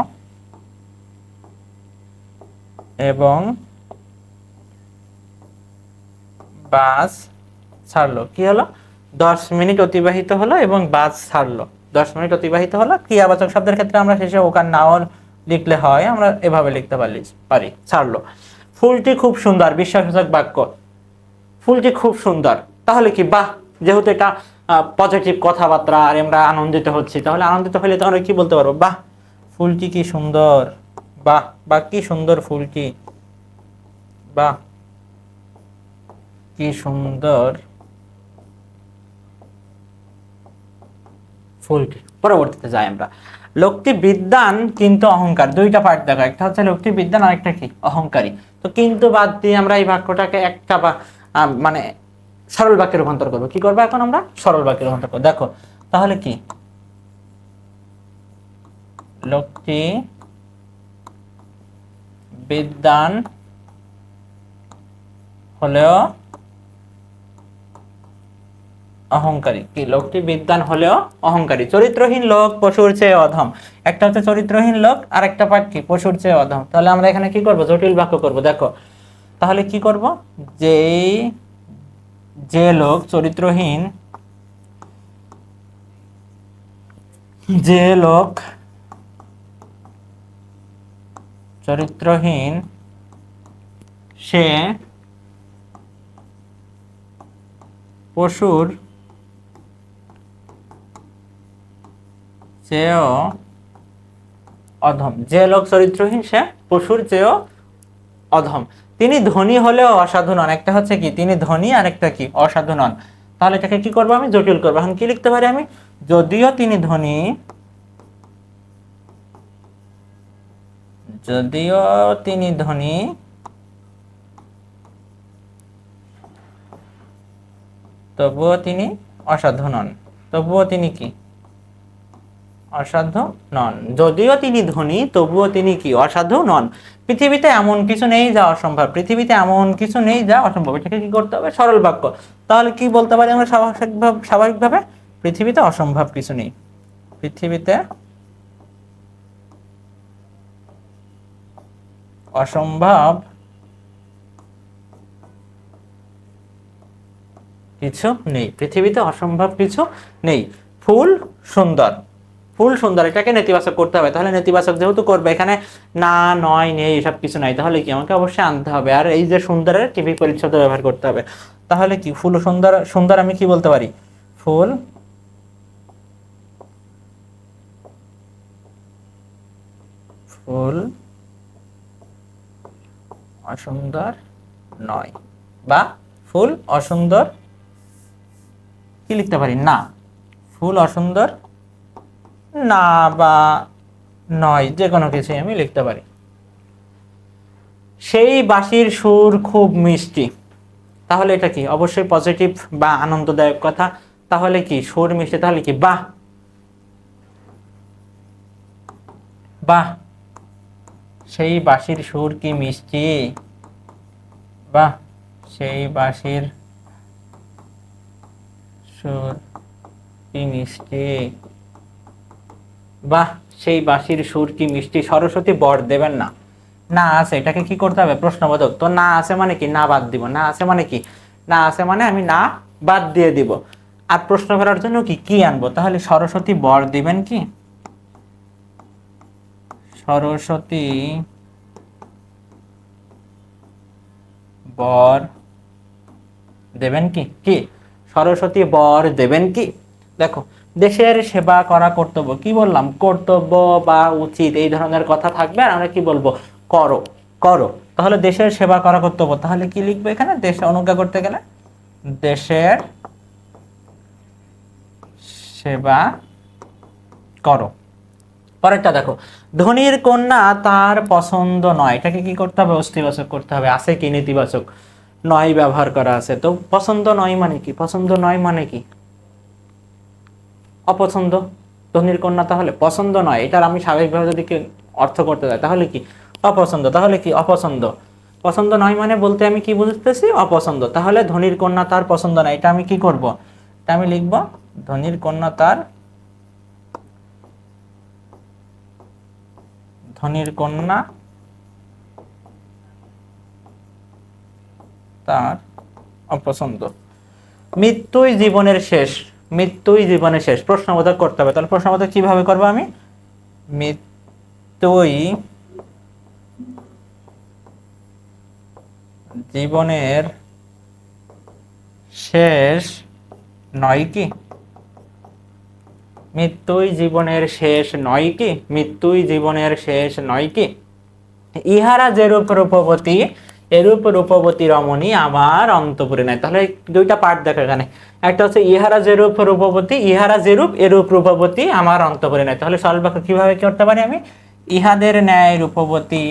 এবং বাস ছাড়লো। কি হলো? 10 মিনিট অতিবাহিত হলো এবং বাস ছাড়লো। 10 মিনিট অতিবাহিত হলো। ক্রিয়াবাচক শব্দের ক্ষেত্রে আমরা শেষে ওকার নাও লিখলে হয়, আমরা এভাবে লিখতে পারি ছাড়লো। ফুলটি খুব সুন্দর, বিস্ময়সূচক বাক্য। ফুলটি খুব সুন্দর, তাহলে কি? বাহ, যেহেতু এটা পজিটিভ কথাবার্তা আর আমরা আনন্দিত হচ্ছি, তাহলে আনন্দিত হলে তাহলে কি বলতে পারবো? বাহ, ফুলটি কি সুন্দর। বাহ, বা কি সুন্দর ফুলটি। বাহ, কি সুন্দর ফুলটি। পরবর্তীতে যাই আমরা। লোকটি বিদ্বান কিন্তু অহংকার। দুইটা পার্ট দেখো, একটা হচ্ছে লোকটি বিদ্বান, আর একটা কি? অহংকারী। তো কিন্তু বাদ দিয়ে আমরা এই বাক্যটাকে একটা বা মানে সরল বাক্যে রূপান্তর করবো। কি করবো এখন আমরা? সরল বাক্যে রূপান্তর করবো। দেখো তাহলে কি? লোকটি বিদ্বান হলেও অহংকারী। কি? লোকটি বিদ্বান হলেও অহংকারী। চরিত্রহীন লোক পশুর চেয়ে অধম। একটা হচ্ছে চরিত্রহীন লোক, আর একটা পার্ট কি? পশুর চেয়ে অধম। তাহলে আমরা এখানে কি করব? জটিল বাক্য করব। দেখো তাহলে কি করব? যে যে লোক চরিত্রহীন, যে লোক চরিত্রহীন সে পশুর চেয়েও অধম। যে লোক চরিত্রহীন সে পশুর চেয়েও অধম। তিনি ধনী হলেও অসাধু নন। একটা হচ্ছে কি তিনি ধনী, আর একটা কি অসাধু নন। তাহলে এটাকে কি করবো আমি জটিল করবো। এখন কি লিখতে পারি আমি, যদিও তিনি ধনী, যদিও তিনি ধনী তবুও তিনি অসাধু নন। তবুও তিনি কি অসাধু নন। যদিও তিনি ধনী তবুও তিনি কি অসাধু নন। পৃথিবীতে এমন কিছু নেই যা অসম্ভব। পৃথিবীতে এমন কিছু নেই যা অসম্ভব। এটাকে কি করতে হবে সরল বাক্য। তাহলে কি বলতে পারি আমরা স্বাভাবিকভাবে পৃথিবীতে অসম্ভব কিছু নেই। পৃথিবীতে অসম্ভব কিছু নেই। পৃথিবীতে অসম্ভব কিছু নেই। ফুল সুন্দর, ফুল সুন্দর, এটাকে নেতিবাচক করতে হবে। তাহলে নেতিবাচক যেহেতু করবে, এখানে না নয় নেই এসব কিছু নাই, তাহলে কি আমাকে অবশ্যই আনতে হবে। আর এই যে সুন্দরের টিভি পরিচ্ছদ ব্যবহার করতে হবে। তাহলে কি ফুল সুন্দর, সুন্দর আমি কি বলতে পারি, ফুল ফুল অসুন্দর নয়, বা ফুল অসুন্দর কি লিখতে পারি না, ফুল অসুন্দর না বা নয়, যে কোনো কিছুই আমি লিখতে পারি। সেই বাঁশির সুর খুব মিষ্টি। তাহলে এটা কি অবশ্যই পজিটিভ বা আনন্দদায়ক কথা। তাহলে কি সুর মিষ্টি, তাহলে কি বাহ, বাহ সেই বাঁশির সুর কি মিষ্টি, বাহ সেই বাঁশির সুর কি মিষ্টি, বাহ সেই বাঁশির সুর কি মিষ্টি। সরস্বতী বর দেবেন না, না আছে, এটাকে কি করতে হবে প্রশ্নবোধক। তো না আছে মানে কি না বাদ দিব, না আছে মানে কি না আছে মানে আমি না বাদ দিয়ে দিব। আর প্রশ্ন করার জন্য কি কি আনবো, তাহলে সরস্বতী বর দিবেন কি, সরস্বতী বর দেবেন কি, কি সরস্বতী বর দেবেন কি। দেখো দেশের সেবা করা কর্তব্য, কি বললাম কর্তব্য বা উচিত এই ধরনের কথা থাকবে, আর আমরা কি বলবো করো, করো। তাহলে দেশের সেবা করা কর্তব্য, তাহলে কি লিখবো এখানে, দেশে অনুজ্ঞা করতে গেলে দেশের সেবা করো। পরেরটা দেখো, ধনীর কন্যা তার পছন্দ নয়, এটাকে কি করতে হবে অস্তিবাচক করতে হবে। আছে কি নেতিবাচক, নয় ব্যবহার করা আছে। তো পছন্দ নয় মানে কি, পছন্দ নয় মানে কি অপছন্দ। ধনীর কন্যা তাহলে পছন্দ নয়, এটার আমি স্বাভাবিকভাবে যদি অর্থ করতে যাই তাহলে কি অপছন্দ। তাহলে কি অপছন্দ, পছন্দ নয় মানে বলতে আমি কি বুঝতেছি অপছন্দ। তাহলে ধনীর কন্যা তার পছন্দ নয়, এটা আমি কি করব, এটা আমি লিখব ধনীর কন্যা তার, ধনীর কন্যা তার অপছন্দ। মৃত্যুই জীবনের শেষ, মৃত্যুই জীবনের শেষ, প্রশ্নবোধক করতে হবে। তাহলে প্রশ্নবোধক কিভাবে করবো আমি, মৃত্যুই জীবনের শেষ নয় কি, মৃত্যুই জীবনের শেষ নয় কি, মৃত্যুই জীবনের শেষ নয় কি। ইহারা যেরূপ রূপবতী এরূপ রূপবতী রমণী আমার অন্তপুরে নাই। তাহলে দুইটা পার্ট দেখো এখানে, একটা হচ্ছে ইহারা যেরূপ রূপবতী, ইহারা যেরূপ এরূপ রূপবতী আমার অন্তপুরে নাই। তাহলে সরল বাক্য কিভাবে করতে পারি আমি, ইহাদের ন্যায় রূপবতী,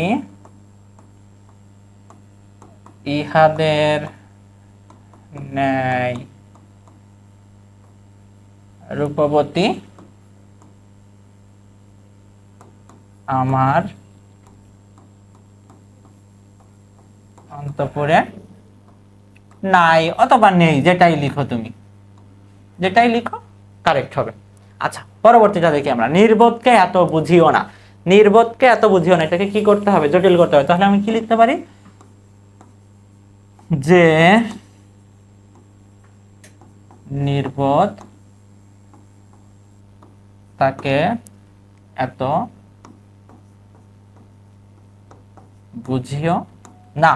ইহাদের ন্যায় রূপবতী আমার অন্তপুরে নাই, অথবা নেই, যেটাই লিখো তুমি, যেটাই লিখো কারেক্ট হবে। আচ্ছা পরবর্তীটা দেখি আমরা, নির্বোধকে এত বুঝিও না, নির্বোধকে এত বুঝিও না, এটাকে কি করতে হবে জটিল করতে হবে। তাহলে আমি কি লিখতে পারি, যে নির্বোধ তাকে এত বুঝিও না।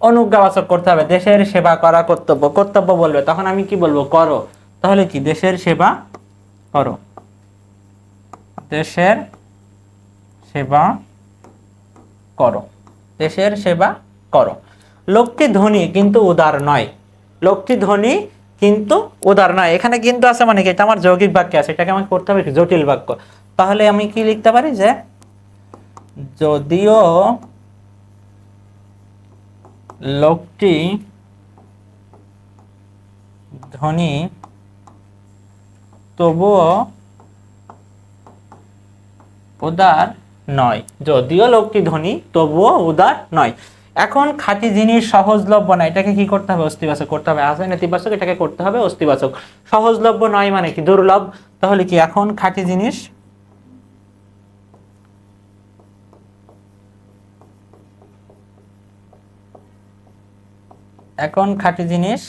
অনুজ্ঞাবাচক করতে হবে, দেশের সেবা করা কর্তব্য, কর্তব্য বলবে তখন আমি কি বলবো, করো। তাহলে কি দেশের সেবা করো, দেশের সেবা করো, দেশের সেবা করো। লোকটি ধনী কিন্তু উদার নয়, লোকটি ধনী কিন্তু উদার নয়, এখানে কিন্তু আছে মানে কি, এটা আমার যৌগিক বাক্য আছে, এটাকে আমাকে করতে হবে জটিল বাক্য। তাহলে আমি কি লিখতে পারি যে যদিও লোকটি ধনী তবুও উদার নয়, যদিও লোকটি ধনী তবুও উদার নয়। এখন খাঁটি জিনিস সহজলভ্য না, এটাকে কি করতে হবে, অস্তিবাচক করতে হবে। আছে নেতিবাচক, এটাকে করতে হবে অস্তিবাচক। সহজলভ্য নয় মানে কি, দুর্লভ। তাহলে কি এখন খাঁটি জিনিস এখন খাঁটি জিনিস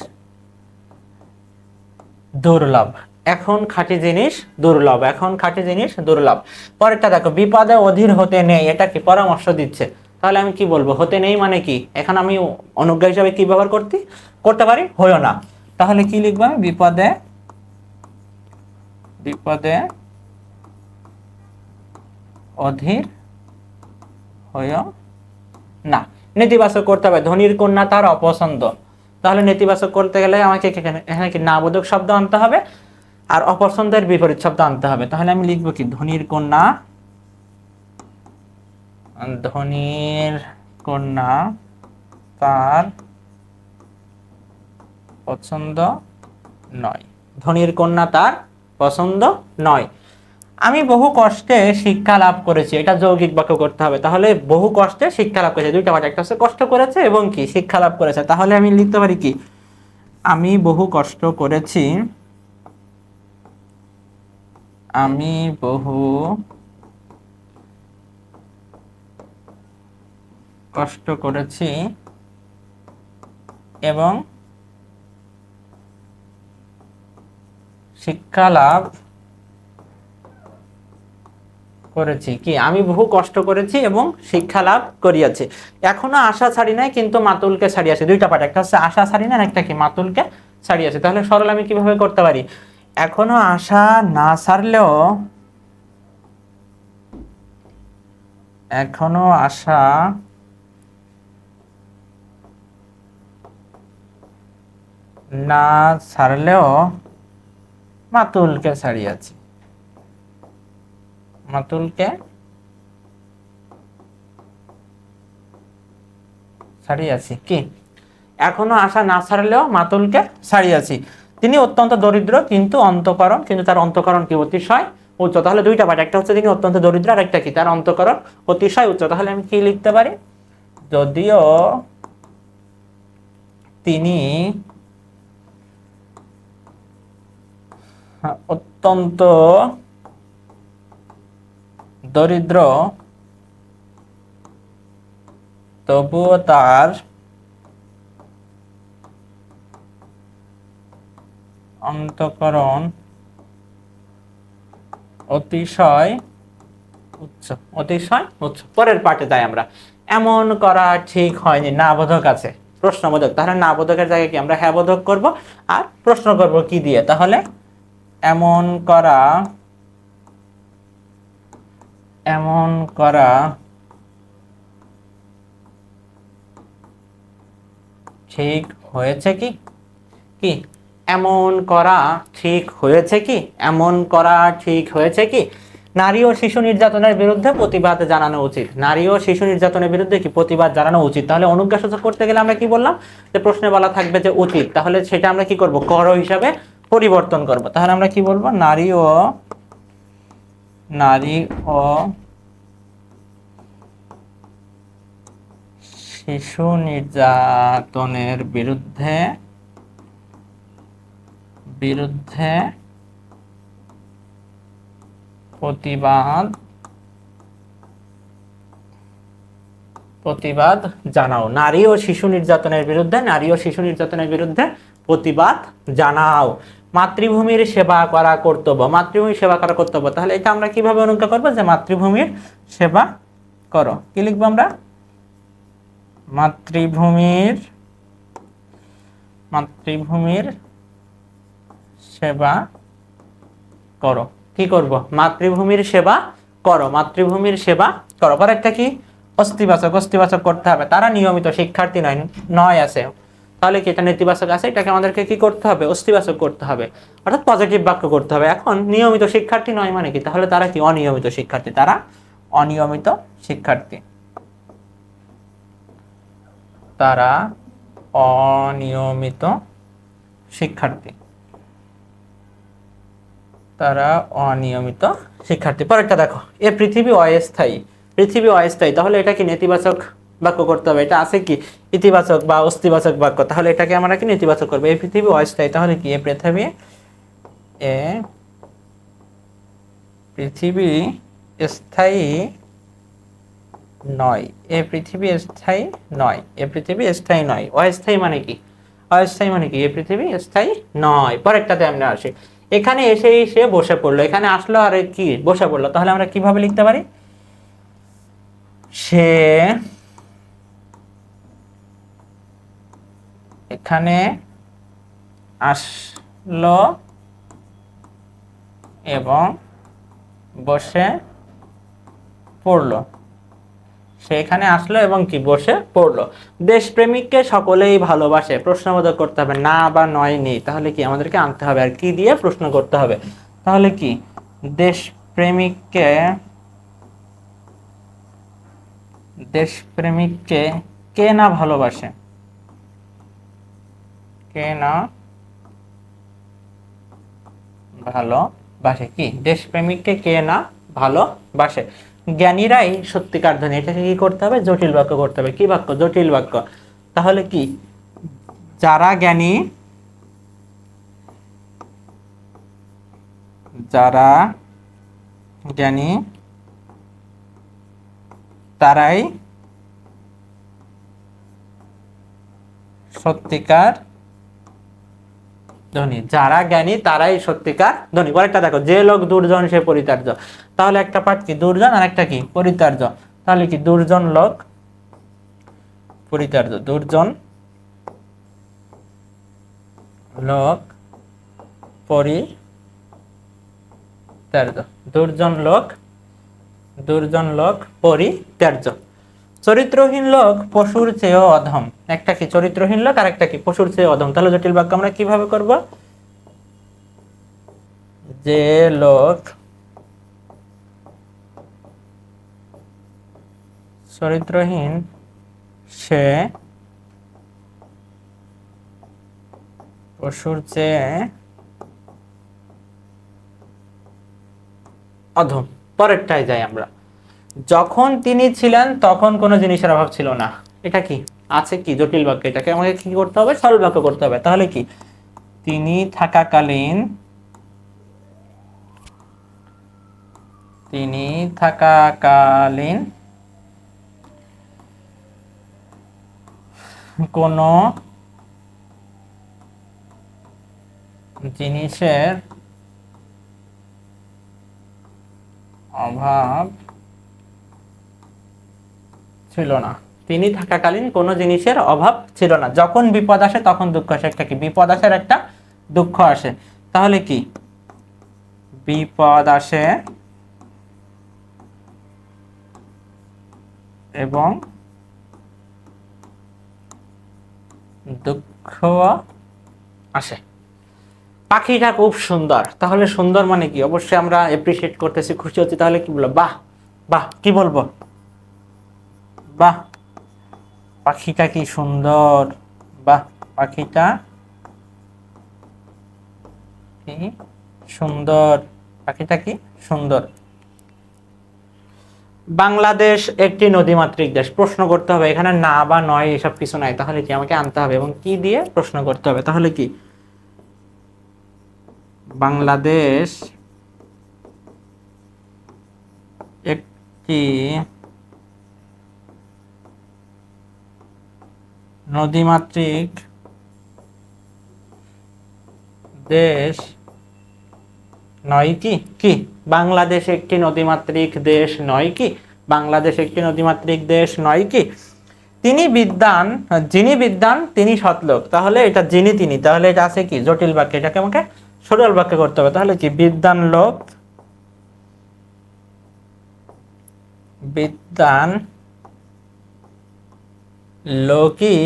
দুর্লভ, এখন খাঁটি জিনিস দুর্লভ, এখন খাঁটি জিনিস দুর্লভ। পরেরটা দেখো, বিপদে অধীর হতে নেই, এটা কি পরামর্শ দিচ্ছে। তাহলে আমি কি বলবো, হতে নেই মানে কি, এখন আমি অনুজ্ঞা হিসাবে কি ব্যবহার করতে পারি, হইও না। তাহলে কি লিখবো আমি, বিপদে অধীর হইও না। নেতিবাচক করতে হবে, ধনীর কন্যা তার অপছন্দ। তাহলে নেতিবাচক করতে গেলে আমাকে এখানে কি না বোধক শব্দ আনতে হবে আর অপছন্দের বিপরীত শব্দ আনতে হবে। তাহলে আমি লিখবো কি, ধনীর কন্যা তার পছন্দ নয়, ধনীর কন্যা তার পছন্দ নয়। আমি বহু কষ্টে শিক্ষা লাভ করেছি, এটা যৌগিক বাক্য করতে হবে। তাহলে বহু কষ্টে শিক্ষা লাভ করেছে, দুইটা পার্ট, একটা হচ্ছে কষ্ট করেছে এবং কি শিক্ষা লাভ করেছে। তাহলে আমি লিখতে পারি কি, আমি বহু কষ্ট করেছি, আমি বহু কষ্ট করেছি এবং শিক্ষা লাভ করেছি। কি, আমি বহু কষ্ট করেছি এবং শিক্ষা লাভ করিয়াছি। এখনো আশা ছাড়ি নাই কিন্তু মাতুলকে ছাড়িয়াছি, দুইটা পার্ট, একটা হচ্ছে আশা ছাড়ি না, একটা কি মাতুলকে ছাড়িয়াছি। তাহলে সরল আমি কিভাবে করতে পারি, এখনো আশা না ছাড়লেও, এখনো আশা না ছাড়লেও মাতুলকে ছাড়িয়াছি, মাতুলকে ছাড়িয়াছি। কি, এখনো আশা না ছাড়লেও মাতুলকে ছাড়িয়াছি। তিনি অত্যন্ত দরিদ্র কিন্তু অন্তঃকরণ, কিন্তু তার অন্তঃকরণ কি অতিশয় উচ্চ। তাহলে দুইটা পার্ট, একটা হচ্ছে তিনি অত্যন্ত দরিদ্র আর একটা কি তার অন্তঃকরণ অতিশয় উচ্চ। তাহলে আমি কি লিখতে পারি, যদিও তিনি অত্যন্ত দরিদ্র তবুও তার অন্তঃকরণ অতিশয় উচ্চ, অতিশয় উচ্চ। পরের পার্টে যাই আমরা, এমন করা ঠিক হয়নি, না বোধক আছে, প্রশ্নবোধক। তাহলে না বোধকের জায়গায় কি আমরা হ্যাঁ বোধক করব আর প্রশ্ন করব কি দিয়ে, তাহলে এমন করা ঠিক হয়েছে কি, কি এমন করা ঠিক হয়েছে কি, এমন করা ঠিক হয়েছে কি। নারী ও শিশু নির্যাতনের বিরুদ্ধে প্রতিবাদ জানানো উচিত, নারী ও শিশু নির্যাতনের বিরুদ্ধে কি প্রতিবাদ জানানো উচিত। তাহলে অনুজ্ঞাসূচক করতে গেলে আমরা কি বললাম, যে প্রশ্নে বলা থাকবে যে উচিত, তাহলে সেটা আমরা কি করব, করো হিসাবে পরিবর্তন করব। তাহলে আমরা কি বলবো, নারী ও শিশু নির্যাতনের বিরুদ্ধে প্রতিবাদ জানাও, নারী ও শিশু নির্যাতনের বিরুদ্ধে প্রতিবাদ জানাও। মাতৃভূমির সেবা করা কর্তব্য, মাতৃভূমির সেবা করা কর্তব্য। তাহলে এটা আমরা কিভাবে অনুজ্ঞা করবো, যে মাতৃভূমির সেবা করো। কি লিখবো আমরা, মাতৃভূমির মাতৃভূমির সেবা করো। কি করব? মাতৃভূমির সেবা করো, মাতৃভূমির সেবা করো। পরেরটা কি? অস্তিবাচক, অস্তিবাচক করতে হবে। তারা নিয়মিত শিক্ষার্থী নয়, নয় আছে, তাহলে কি এটা নেতিবাচক আছে, এটাকে আমাদেরকে কি করতে হবে? অস্তিবাচক করতে হবে, অর্থাৎ পজিটিভ বাক্য করতে হবে। এখন নিয়মিত শিক্ষার্থী নয় মানে কি? তাহলে তারা কি? অনিয়মিত শিক্ষার্থী, তারা অনিয়মিত শিক্ষার্থী, তারা অনিয়মিত শিক্ষার্থী, তারা অনিয়মিত শিক্ষার্থী। পরেরটা দেখো, এ পৃথিবী অস্থায়ী, পৃথিবী অস্থায়ী, তাহলে এটা কি নেতিবাচক বাক্য করতে হবে। এটা আছে কি ইতিবাচক বা অস্তিবাচক বাক্য, তাহলে এটাকে আমরা কি নেতিবাচক করবো। এই পৃথিবী অস্থায়ী, তাহলে কি এ পৃথিবী, এ পৃথিবী স্থায়ী নয়, এ পৃথিবী স্থায়ী নয়, এ পৃথিবী স্থায়ী নয়। অস্থায়ী মানে কি? অস্থায়ী মানে কি? এ পৃথিবী স্থায়ী নয়। পরেরটাতে আমরা আসি, এখানে এসেই সে বসে পড়লো, এখানে আসলো আর কি বসে পড়লো, তাহলে আমরা কিভাবে লিখতে পারি? সে এখানে আসলো এবং বসে পড়লো, সে এখানে আসলো এবং কি বসে পড়লো। দেশপ্রেমিককে সকলেই ভালোবাসে, প্রশ্নবোধক করতে হবে, না বা নয় নেই, তাহলে কি আমাদেরকে আনতে হবে আর কি দিয়ে প্রশ্ন করতে হবে। তাহলে কি দেশপ্রেমিককে, দেশপ্রেমিককে কে না ভালোবাসে, কে না ভালোবাসে, কি দেশপ্রেমিককে কে না ভালোবাসে। জ্ঞানীরাই সত্যিকার ধনী, এটাকে কি করতে হবে? জটিল বাক্য করতে হবে। কি বাক্য? জটিল বাক্য। তাহলে কি যারা জ্ঞানী, যারা জ্ঞানী তারাই সত্যিকার ধনী, যারা জ্ঞানী তারাই সত্যিকার ধনী। পরেরটা দেখো, যে লোক দুর্জন সে পরিত্যাজ্য, তাহলে একটা পাঠ কি? দুর্জন, আর একটা কি? পরিত্যাজ্য। তাহলে কি দুর্জন লোক পরিত্যাজ্য, দুর্জন লোক পরিত্যাজ্য, দুর্জন লোক, দুর্জন লোক পরিত্যাজ্য। চরিত্রহীন লোক পশুর চেয়েও অধম, একটা কি? চরিত্রহীন লোক, আর একটা কি? পশুর চেয়ে অধম। তাহলে জটিল বাক্য আমরা কিভাবে করব? যে লোক চরিত্রহীন সে পশুর চেয়ে অধম। পরেরটায় যাই আমরা, যখন তিনি ছিলেন তখন কোনো জিনিসের অভাব ছিল না, এটা কি? আছে কি? জটিল বাক্য, এটাকে আমাকে কি করতে হবে? সরল বাক্য করতে হবে। তাহলে কি তিনি থাকাকালীন, তিনি থাকাকালীন কোনো জিনিসের অভাব ছিল না, তিনি থাকাকালীন কোনো জিনিসের অভাব ছিল না। যখন বিপদ আসে তখন দুঃখ আসে, একটা কি? বিপদ আসে, একটা দুঃখ আসে। তাহলে কি বিপদ আসে এবং দুঃখ আসে। পাখিটা খুব সুন্দর, তাহলে সুন্দর মানে কি? অবশ্যই আমরা এপ্রিশিয়েট করতেছি, খুশি হচ্ছি, তাহলে কি বলবো? বাহ, বাহ। কি বলবো? বাহ, পাখিটা কি সুন্দর, বাহ, পাখিটা কি সুন্দর, পাখিটা কি সুন্দর। বাংলাদেশ একটি নদীমাতৃক দেশ, প্রশ্ন করতে হবে, এখানে না বা নয় এসব কিছু নাই, তাহলে কি আমাকে আনতে হবে এবং কি দিয়ে প্রশ্ন করতে হবে। তাহলে কি বাংলাদেশ একটি নদীমাতৃক দেশ নয় কি? কি বাংলাদেশ একটি নদীমাতৃক দেশ নয় কি? বাংলাদেশ একটি নদীমাতৃক দেশ নয় কি? যিনি বিদ্বান তিনি সৎলোক, তাহলে এটা যিনি তিনি, তাহলে এটা আছে কি জটিল বাক্য, এটাকে আমাকে সরল বাক্য করতে হবে। তাহলে কি বিদ্বান লোকই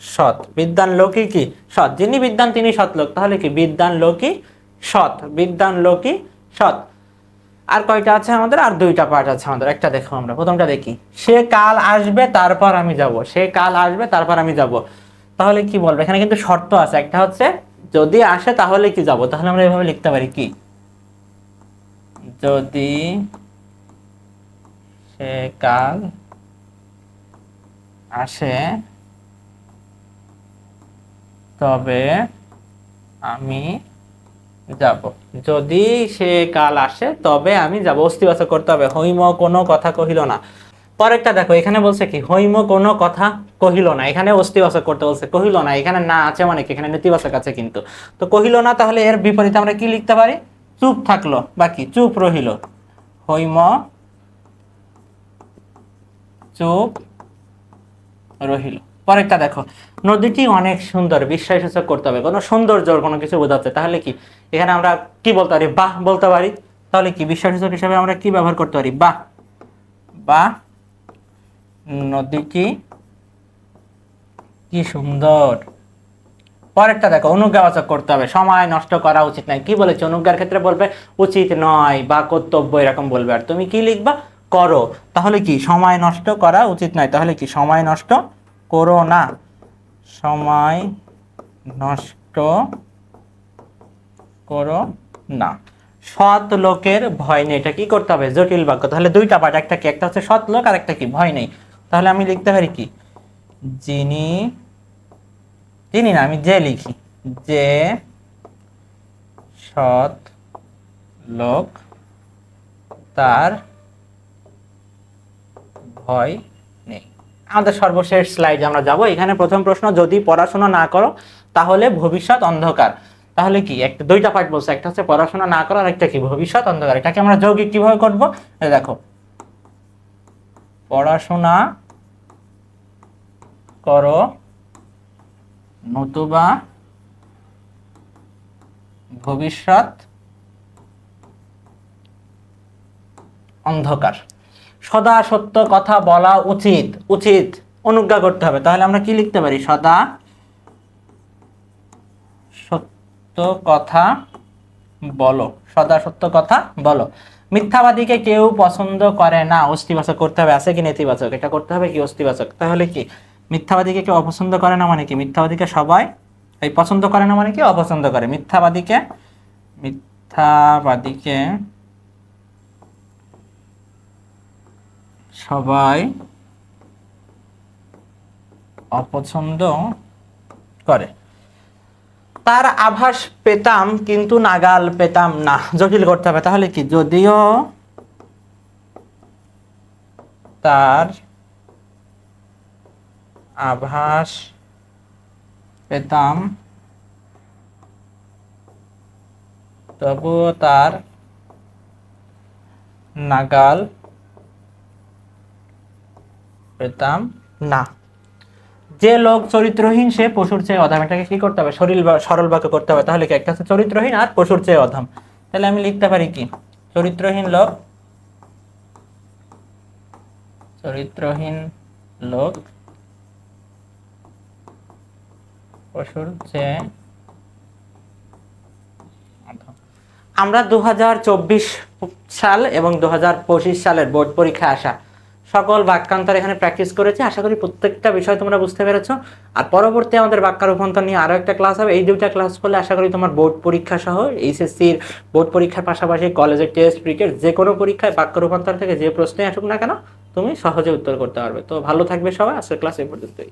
সৎ, বিদ্বান লোকই কি সৎ, যিনি বিদ্বান তিনি সৎলোক, তাহলে কি বিদ্বান লোকই সৎ, বিদ্বান লোকই সৎ। আর কয়টা আছে আমাদের? আর দুইটা পার্ট আছে আমাদের। একটা দেখো, আমরা প্রথমটা দেখি, সে কাল আসবে তারপর আমি যাব, সে কাল আসবে তারপর আমি যাব। তাহলে কি বলবো? এখানে কিন্তু শর্ত আছে, একটা হচ্ছে যদি আসে তাহলে কি যাব, তাহলে আমরা এভাবে লিখতে পারি কি, যদি সে কাল আসে তবে আমি যাব, যদি সে কাল আসে তবে আমি যাব, অস্তিবাচক করতে হবে। হইম কোনো কথা কহিল না। পরেরটা দেখো, এখানে বলছে কি হইম কোনো কথা কহিল না, এখানে অস্তিবাচক করতে বলছে, কহিল না, এখানে না আছে মানে কি, এখানে নেতিবাচক আছে কিন্তু। তো কহিল না, তাহলে এর বিপরীতে আমরা কি লিখতে পারি? চুপ থাকলো, বাকি চুপ রহিল, হইম চুপ রহিল। পরেরটা দেখো, নদীটি অনেক সুন্দর, বিস্ময়সূচক করতে হবে, কোনো সৌন্দর্য কোনো কিছু বোঝাচ্ছে, তাহলে কি এখানে আমরা কি বলতে পারি? বাহ বলতে পারি। তাহলে কি বিস্ময়সূচক হিসেবে আমরা কি ব্যবহার করতে পারি? বাহ, বা নদীটি কি সুন্দর। পরেরটা দেখো, অনুজ্ঞাবাচক করতে হবে, সময় নষ্ট করা উচিত নয়। কি বলেছে? অনুজ্ঞার ক্ষেত্রে বলবে উচিত নয় বা কর্তব্য, এরকম বলবে, আর তুমি কি লিখবা? করো। তাহলে কি সময় নষ্ট করা উচিত নয়, তাহলে কি সময় নষ্ট করো না, সময় নষ্ট করো না। সৎ লোকের ভয় নেই, এটা কি করতে হবে? জটিল বাক্য। তাহলে দুইটা পার্ট, একটা কি, একটা হচ্ছে সৎ লোক, আর একটা কি ভয় নেই। তাহলে আমি লিখতে পারি কি, যিনি না, আমি যে লিখি, যে সৎ লোক তার ভয় নেই। আমাদের সর্বশেষ স্লাইডে আমরা যাব। এখানে প্রথম প্রশ্ন, যদি পড়াশোনা না করো তাহলে ভবিষ্যৎ অন্ধকার। তাহলে কি একটা দুইটা পার্ট বলছে, একটা হচ্ছে পড়াশোনা না করো, আর একটা কি ভবিষ্যৎ অন্ধকার। এটাকে আমরা যৌগিক কিভাবে করব? দেখো, পড়াশোনা করো নতুবা ভবিষ্যৎ অন্ধকার। সদা সত্য কথা বলা উচিত, উচিত অনুজ্ঞা করতে হবে। তাহলে আমরা কি লিখতে পারি? সদা সত্য কথা বলো, সদা সত্য কথা বলো। মিথ্যাবাদীকে কেউ পছন্দ করে না, অস্তিবাচক করতে হবে, আছে কি নেতিবাচক, এটা করতে হবে কি অস্তিবাচক। তাহলে কি মিথ্যাবাদীকে কেউ অপছন্দ করে না মানে কি, মিথ্যাবাদীকে সবাই এই পছন্দ করে না মানে কি অপছন্দ করে। মিথ্যাবাদীকে সবাই অপছন্দ করে। তার আভাস পেতাম কিন্তু নাগাল পেতাম না, জটিল করতে হবে। তাহলে কি, যদিও তার আভাস পেতাম তবুও তার নাগাল পেতাম না। যে লোক চরিত্রহীন সে পশুর চেয়ে অধম, এটাকে কি করতে হবে? সরল বাক্য করতে হবে। তাহলে কি একটা হচ্ছে চরিত্রহীন আর পশুর চেয়ে অধম। তাহলে আমি লিখতে পারি কি, চরিত্রহীন লোক পশুর চেয়ে অধম। আমরা 2024 সাল এবং 2025 সালের বোর্ড পরীক্ষায় আসা সকল বাক্যান্তর এখানে প্র্যাকটিস করেছি। আশা করি প্রত্যেকটা বিষয় তোমরা বুঝতে পেরেছো। আর পরবর্তী আমাদের বাক্য রূপান্তর নিয়ে আরো একটা ক্লাস হবে। এই দুইটা ক্লাস করলে আশা করি তোমার বোর্ড পরীক্ষা সহ এইচএসসির বোর্ড পরীক্ষার পাশাপাশি কলেজের টেস্ট, ক্রিকেট, যে কোনো পরীক্ষায় বাক্য রূপান্তর থেকে যে প্রশ্নই আসুক না কেন তুমি সহজে উত্তর করতে পারবে। তো ভালো থাকবে সবাই। আজকের ক্লাস এই পর্যন্তই।